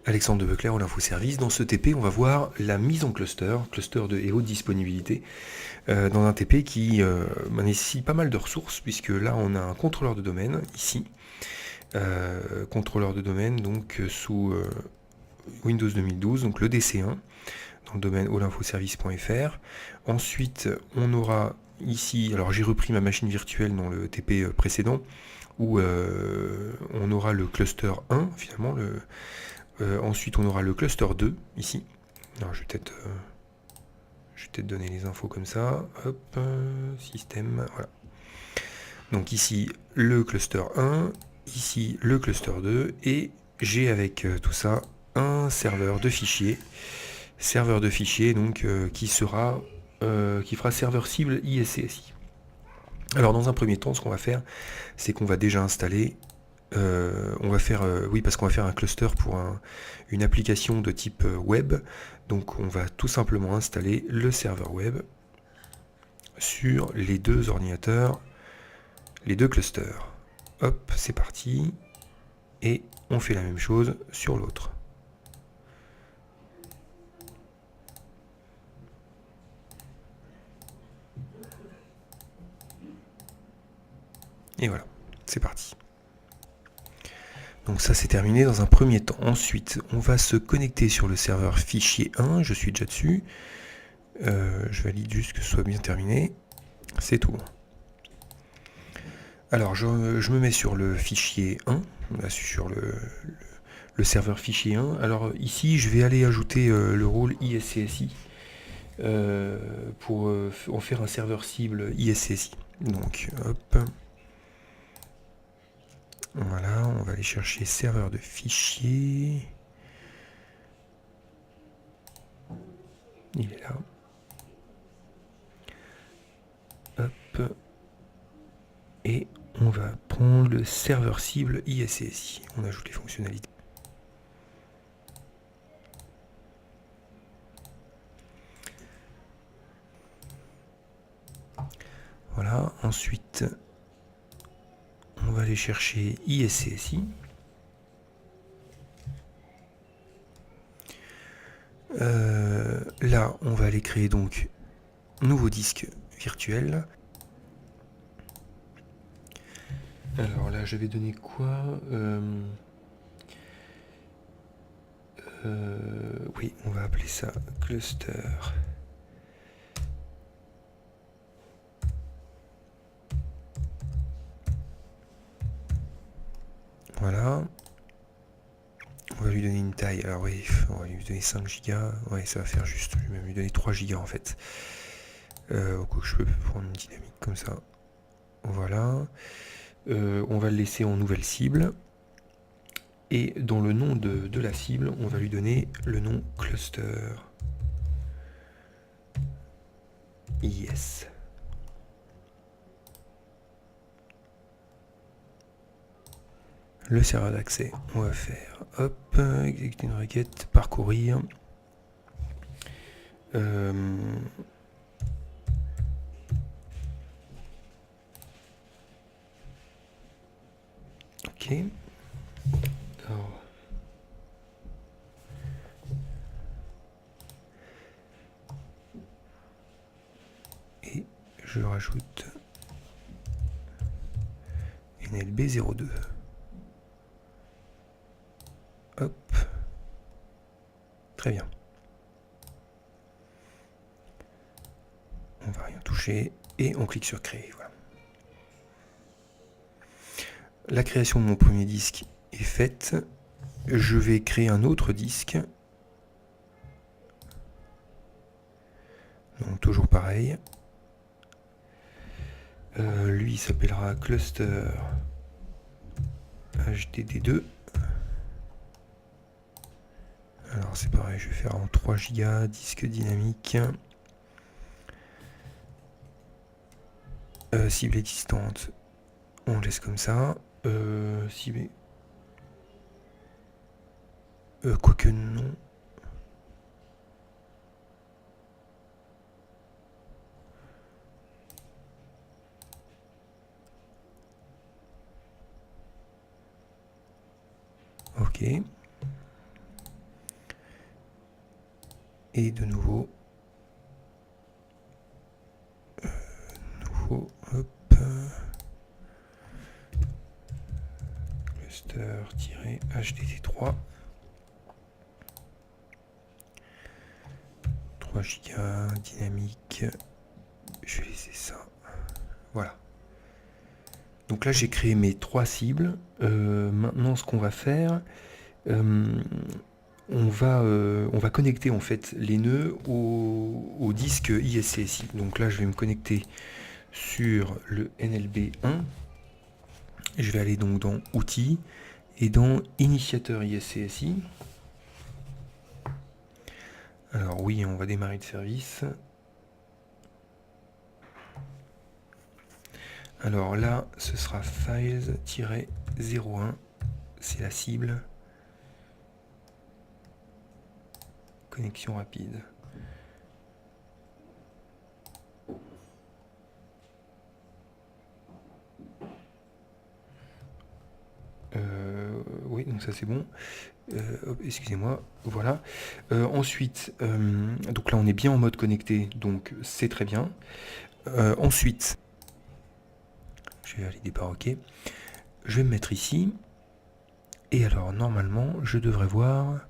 Alexandre de Becler, All Info Service. Dans ce TP, on va voir la mise en cluster de et haute disponibilité, dans un TP qui nécessite pas mal de ressources, puisque là on a un contrôleur de domaine, ici, contrôleur de domaine donc sous Windows 2012, donc le DC1, dans le domaine allinfoservice.fr. Ensuite, on aura ici, alors j'ai repris ma machine virtuelle dans le TP précédent, où on aura le cluster 1, finalement, ensuite, on aura le cluster 2, ici. Alors, je vais peut-être donner les infos comme ça. Hop, système, voilà. Donc ici, le cluster 1, ici, le cluster 2, et j'ai avec tout ça un serveur de fichiers. Serveur de fichiers, donc, qui fera serveur cible ISCSI. Alors, dans un premier temps, ce qu'on va faire, c'est qu'on va déjà installer on va faire, oui, parce qu'on va faire un cluster pour une application de type web. Donc on va tout simplement installer le serveur web sur les deux ordinateurs, les deux clusters. Hop, c'est parti. Et on fait la même chose sur l'autre. Et voilà, c'est parti. Donc ça c'est terminé dans un premier temps. Ensuite, on va se connecter sur le serveur fichier 1, je suis déjà dessus. Je valide juste que ce soit bien terminé. C'est tout. Alors je me mets sur le fichier 1, là, sur le serveur fichier 1. Alors ici je vais aller ajouter le rôle ISCSI pour en faire un serveur cible ISCSI. Donc hop. Voilà, on va aller chercher serveur de fichiers. Il est là. Hop. Et on va prendre le serveur cible ISCSI. On ajoute les fonctionnalités. Voilà, ensuite on va aller chercher ISCSI. Là, on va aller créer donc nouveau disque virtuel. Alors là, je vais donner quoi oui, on va appeler ça cluster. Voilà. On va lui donner une taille. Alors oui, on va lui donner 5 Go. Ouais, ça va faire juste. Je vais même lui donner 3 Go en fait. Quoi, je peux prendre une dynamique comme ça. Voilà. On va le laisser en nouvelle cible. Et dans le nom de la cible, on va lui donner le nom cluster. Yes. Le serveur d'accès, on va faire hop, exécuter une requête, parcourir. Ok. Alors, et je rajoute NLB02. Hop. Très bien. On va rien toucher et on clique sur créer. Voilà. La création de mon premier disque est faite. Je vais créer un autre disque. Donc toujours pareil. Lui s'appellera cluster HDD2. Alors c'est pareil, je vais faire en 3 Go, disque dynamique. Cible existante, on laisse comme ça. Cible... quoique non. Ok. Et de nouveau, hop, cluster-hdt3, 3 Go dynamique, je vais laisser ça, voilà. Donc là j'ai créé mes 3 cibles. Maintenant ce qu'on va faire, on va connecter en fait les nœuds au disque ISCSI. Donc là je vais me connecter sur le NLB1. Je vais aller donc dans Outils et dans Initiateur ISCSI. Alors oui, on va démarrer le service. Alors là, ce sera Files-01, c'est la cible. Connexion rapide. Oui, donc ça c'est bon. Excusez-moi, voilà. Ensuite, donc là on est bien en mode connecté, donc c'est très bien. Ensuite, je vais valider par OK. Je vais me mettre ici. Et alors, normalement, je devrais voir...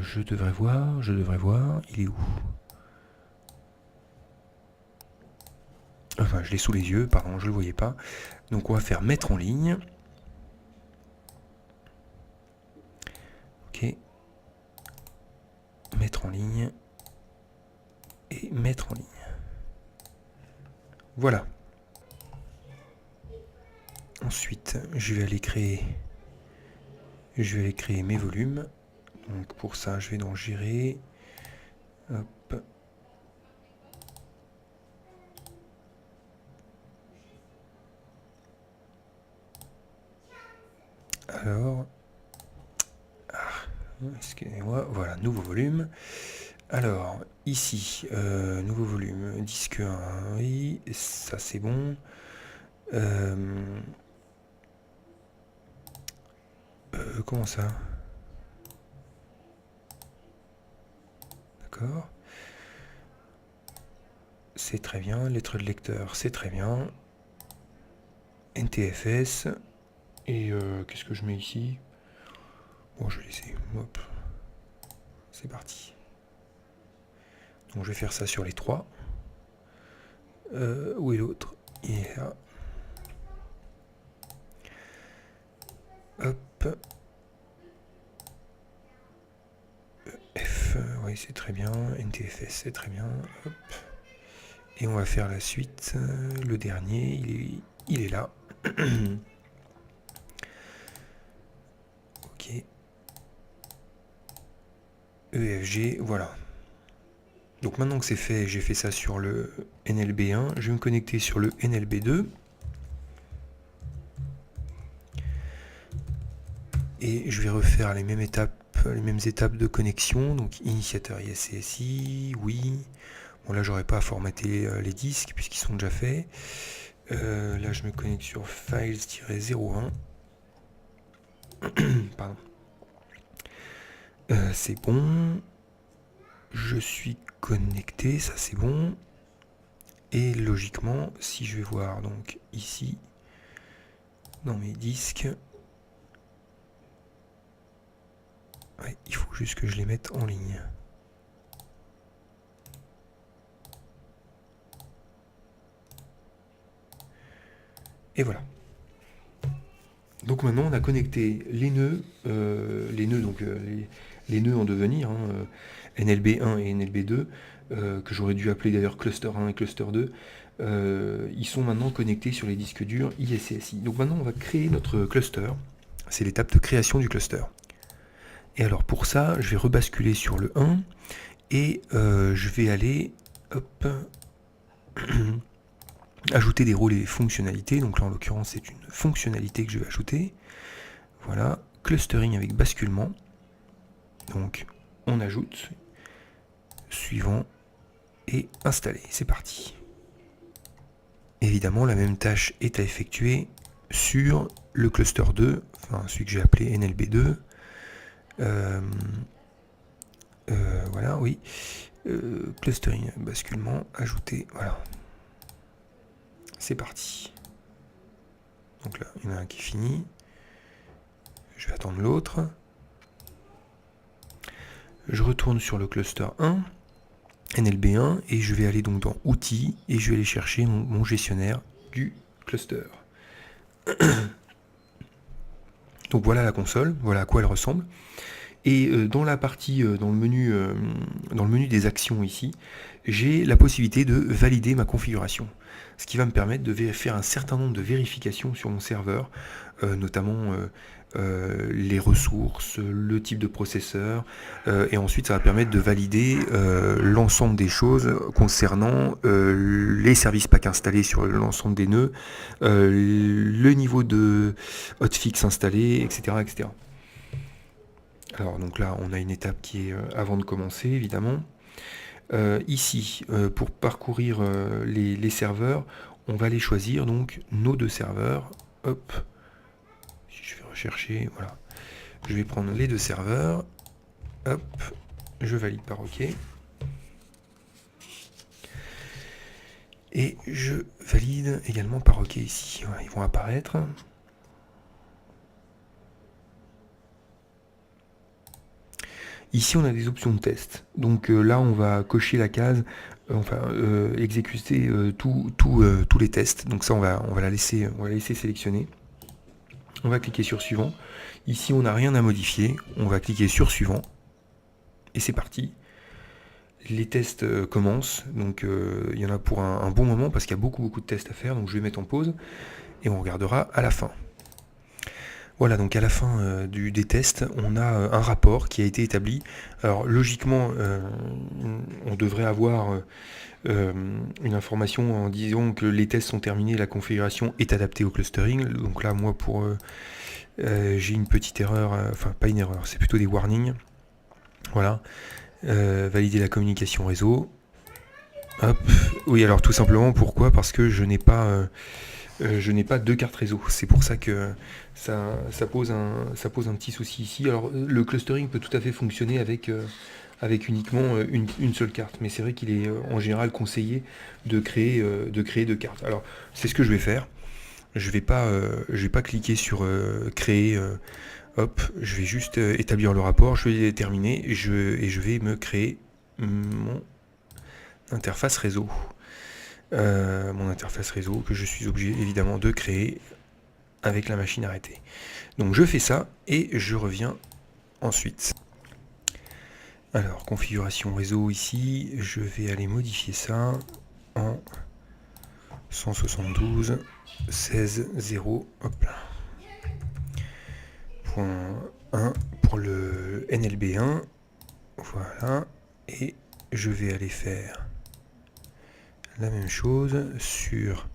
je devrais voir, il est où? Enfin, je l'ai sous les yeux, pardon, je ne le voyais pas. Donc on va faire mettre en ligne. Ok. Mettre en ligne. Et mettre en ligne. Voilà. Ensuite, je vais aller créer mes volumes. Donc pour ça, je vais dans Gérer. Hop. Alors, excusez-moi, voilà, nouveau volume. Alors, ici, nouveau volume, disque 1, oui, ça c'est bon. Comment ça? D'accord. C'est très bien, lettre de lecteur, c'est très bien. NTFS. Et qu'est-ce que je mets ici? Bon, je vais laisser. Hop. C'est parti. Donc je vais faire ça sur les 3. Où est l'autre? Il est là. Hop. F, oui, c'est très bien. NTFS, c'est très bien. Hop. Et on va faire la suite. Le dernier, il est là. Ok. EFG, voilà. Donc maintenant que c'est fait, j'ai fait ça sur le NLB1. Je vais me connecter sur le NLB2. Et je vais refaire les mêmes étapes de connexion. Donc initiateur ISCSI, oui. Bon là j'aurais pas à formater les disques puisqu'ils sont déjà faits. Là je me connecte sur files-01. Pardon. C'est bon. Je suis connecté, ça c'est bon. Et logiquement, si je vais voir donc ici dans mes disques, ouais, il faut juste que je les mette en ligne. Et voilà. Donc maintenant on a connecté les nœuds donc les nœuds en devenir, hein, NLB1 et NLB2, que j'aurais dû appeler d'ailleurs cluster 1 et cluster 2, ils sont maintenant connectés sur les disques durs ISCSI. Donc maintenant on va créer notre cluster, c'est l'étape de création du cluster. Et alors pour ça, je vais rebasculer sur le 1 et je vais aller hop, ajouter des rôles et fonctionnalités. Donc là en l'occurrence c'est une fonctionnalité que je vais ajouter. Voilà, clustering avec basculement. Donc on ajoute, suivant et installer. C'est parti. Évidemment évidemment, la même tâche est à effectuer sur le cluster 2, enfin celui que j'ai appelé NLB2. Voilà, oui. Clustering, basculement, ajouter, voilà. C'est parti. Donc là, il y en a un qui est fini. Je vais attendre l'autre. Je retourne sur le cluster 1, NLB1, et je vais aller donc dans Outils, et je vais aller chercher mon gestionnaire du cluster. Donc voilà la console, voilà à quoi elle ressemble. Et dans la partie, dans le menu des actions ici, j'ai la possibilité de valider ma configuration. Ce qui va me permettre de faire un certain nombre de vérifications sur mon serveur, notamment les ressources, le type de processeur, et ensuite ça va permettre de valider l'ensemble des choses concernant les services pack installés sur l'ensemble des nœuds, le niveau de hotfix installé, etc., etc. Alors donc là on a une étape qui est avant de commencer évidemment. Ici pour parcourir les serveurs, on va aller choisir donc nos deux serveurs. Hop, si je vais rechercher, voilà. Je vais prendre les deux serveurs. Hop, je valide par OK. Et je valide également par OK ici. Voilà, ils vont apparaître. Ici, on a des options de test. Donc là, on va cocher la case, exécuter tous les tests. Donc ça, on va la laisser sélectionner. On va cliquer sur suivant. Ici, on n'a rien à modifier. On va cliquer sur suivant. Et c'est parti. Les tests commencent. Donc il y en a pour un bon moment parce qu'il y a beaucoup de tests à faire. Donc je vais mettre en pause et on regardera à la fin. Voilà, donc à la fin des tests, on a un rapport qui a été établi. Alors logiquement, on devrait avoir une information en disant que les tests sont terminés, la configuration est adaptée au clustering. Donc là, moi, j'ai une petite erreur, enfin pas une erreur, c'est plutôt des warnings. Voilà, valider la communication réseau. Hop, oui, alors tout simplement, pourquoi ? Parce que je n'ai pas deux cartes réseau. C'est pour ça que ça pose un petit souci ici. Alors le clustering peut tout à fait fonctionner avec uniquement une seule carte, mais c'est vrai qu'il est en général conseillé de créer deux cartes. Alors c'est ce que je vais faire. Je vais pas cliquer sur créer. Hop, je vais juste établir le rapport. Je vais terminer et je vais me créer mon interface réseau. Mon interface réseau que je suis obligé évidemment de créer avec la machine arrêtée. Donc je fais ça et je reviens ensuite. Alors configuration réseau ici, je vais aller modifier ça en 172.16.0. Hop là. Point 1 pour le NLB1. Voilà. Et je vais aller faire la même chose sur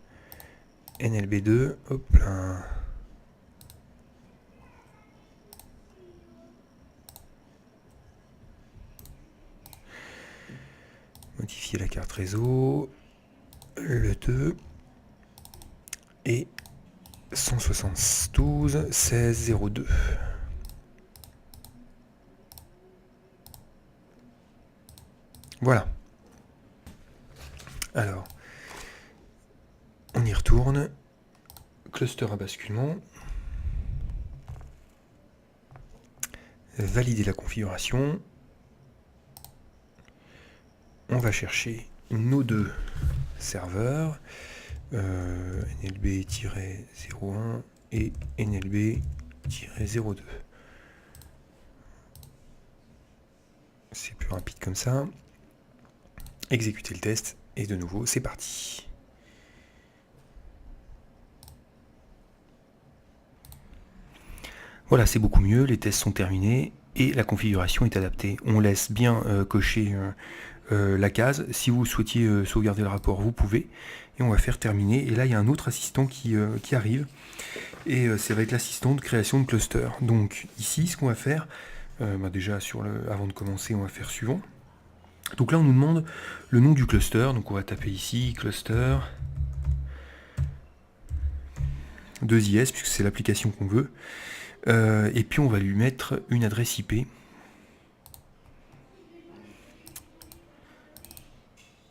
NLB2, hop là. Modifier la carte réseau, le 2 et 172.16.0.2. Voilà. Alors, on y retourne. Cluster à basculement. Valider la configuration. On va chercher nos deux serveurs, NLB-01 et NLB-02. C'est plus rapide comme ça. Exécuter le test et de nouveau c'est parti. Voilà, c'est beaucoup mieux, les tests sont terminés et la configuration est adaptée. On laisse bien cocher la case. Si vous souhaitiez sauvegarder le rapport, vous pouvez. Et on va faire terminer. Et là, il y a un autre assistant qui arrive. Et ça va être l'assistant de création de cluster. Donc ici, ce qu'on va faire, déjà avant de commencer, on va faire suivant. Donc là, on nous demande le nom du cluster. Donc on va taper ici, cluster. 2IS, puisque c'est l'application qu'on veut. Et puis on va lui mettre une adresse IP.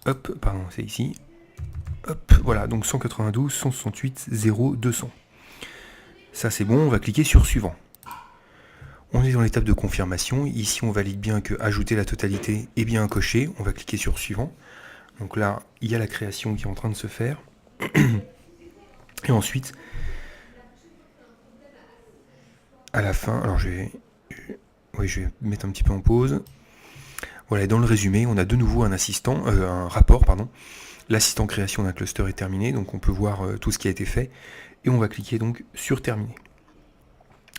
Hop, pardon, c'est ici. Hop, voilà, donc 192.168.0.200. Ça c'est bon, on va cliquer sur suivant. On est dans l'étape de confirmation. Ici on valide bien que ajouter la totalité est bien coché. On va cliquer sur suivant. Donc là, il y a la création qui est en train de se faire. Et ensuite, à la fin, alors je vais mettre un petit peu en pause. Voilà, dans le résumé, on a de nouveau un rapport, pardon. L'assistant création d'un cluster est terminé, donc on peut voir tout ce qui a été fait. Et on va cliquer donc sur terminer.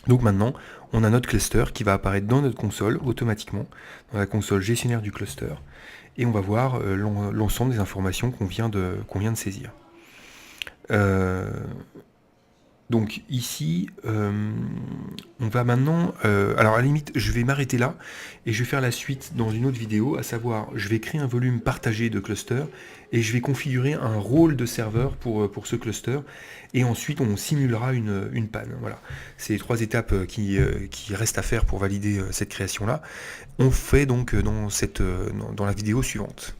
Donc maintenant, on a notre cluster qui va apparaître dans notre console automatiquement, dans la console gestionnaire du cluster. Et on va voir l'ensemble des informations qu'on vient de saisir. Donc ici, on va maintenant... alors à la limite, je vais m'arrêter là et je vais faire la suite dans une autre vidéo, à savoir, je vais créer un volume partagé de cluster et je vais configurer un rôle de serveur pour ce cluster et ensuite on simulera une panne. Voilà, c'est les 3 étapes qui restent à faire pour valider cette création-là. On fait donc dans la vidéo suivante.